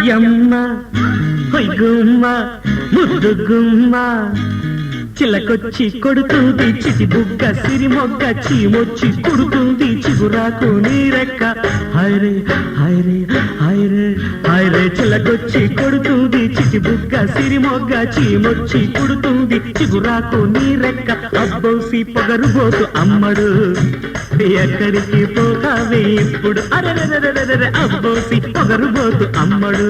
యమ్మ గుమ్మ ముద్దు గుమ్మ చిలకొచ్చి కొడుతుంది చిటి బుగ్గ సిరి మొగ్గ చీమొచ్చి కుడుతుంది చిగురాకు నీరెక్క హైరే హైరే హైరే హైరే చిలకొచ్చి కొడుతుంది చిటి బుగ్గ సిరి మొగ్గ చీమొచ్చి కుడుతుంది చిగురాకు నీరెక్క అబ్బోసి పొగరుబోతు అమ్మడు ఎక్కడికి పోతావే ఇప్పుడు అరెరెరెరెరె అబ్బోసి పొగరుబోతు అమ్మడు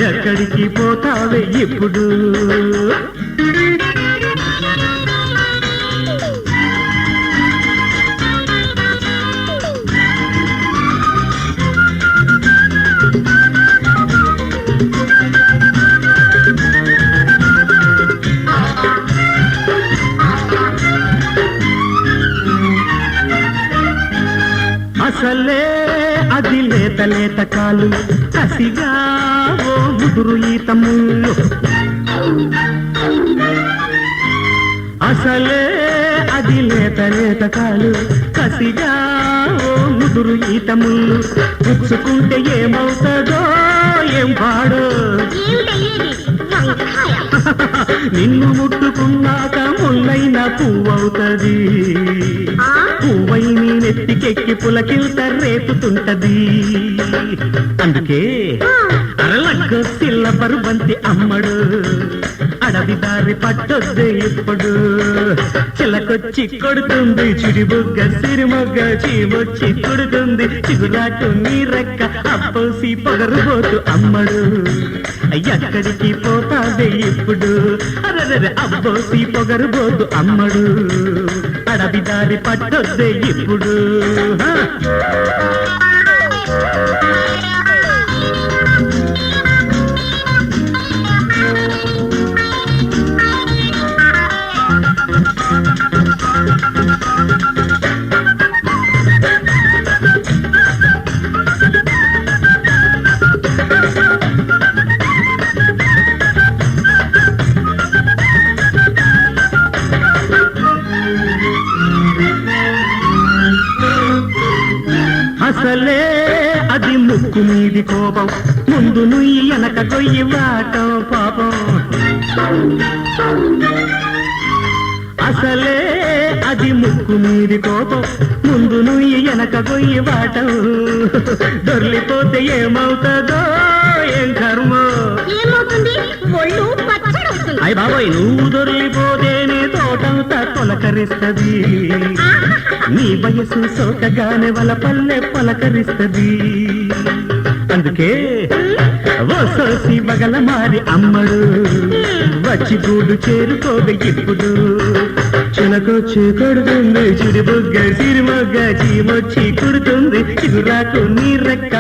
ఎక్కడికి పోతావే ఇప్పుడు అసలే అది లేత లేత కాలు కసిగా ఓ ముదురు ఈత ముళ్ళు అసలే అది లేత లేత కాలు కసిగా ఓ ముదురు ఈత ముళ్ళు పుచ్చుకుంటే ఏమవుతుందో ఏం పాడో నిన్ను ముట్టుకున్నాక ముళ్ళైన పువ్వవుతది పువ్వై నీ నెత్తికెక్కి పులకింత రేపుతుంటది అందుకే అరలగ్గ సిల్ల బరుబంతి అమ్మడు అడవి దారి పట్టొద్దే ఇప్పుడు చిలకొచ్చి కొడుతుంది చిడిబుగ్గ సిరిమొగ్గ చీమొచ్చి కొడుతుంది చిగురాకు నీ రెక్క అబ్బోసి పొగరుబోతు అమ్మడు ఎక్కడికి పోతావే ఇప్పుడు అరెరె అబ్బోసి పొగరుబోతు అమ్మడు అడవి దారి పట్టొద్దే ఇప్పుడు అసలే అది ముక్కు మీది కోపం ముందు నుయ్యి వెనక గొయ్యి వాటం పాపం అసలే అది ముక్కు మీది కోపం ముందు నుయ్యి వెనక గొయ్యి వాటం దొర్లిపోతే ఏమవుతుందో ఏం కర్మో అయ్య బాబాయ్ నువ్వు దొర్లిపోతేనే తోటంతా తొలకరిస్తది నీ వయసు సోకగానే వల పల్లె పలకరిస్తది అందుకే ఓ సోసి బగల మారి అమ్మడు వచ్చి గూడు చేరుకోవే ఇప్పుడు చిలకొచ్చి కొడుతుంది చిడిబుగ్గ సిరిమొగ్గ చీమొచ్చి కుడుతుంది చిగురాకు నీ రెక్క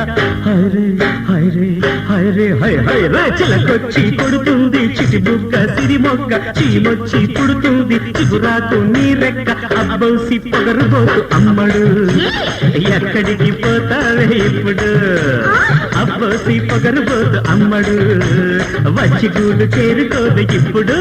హైరే హైరే హైరే హై హైరే చిలకొచ్చి కొడుతుంది చిడిబుగ్గ సిరిమొగ్గ చీమొచ్చి కుడుతుంది చిగురాకు నీ రెక్క అబ్బోసి పొగరుబోతు అమ్మడు ఎక్కడికి పోతావే ఇప్పుడు అబ్బోసి పొగరుబోతు అమ్మడు వచ్చి గూడు చేరుకోదు ఇప్పుడు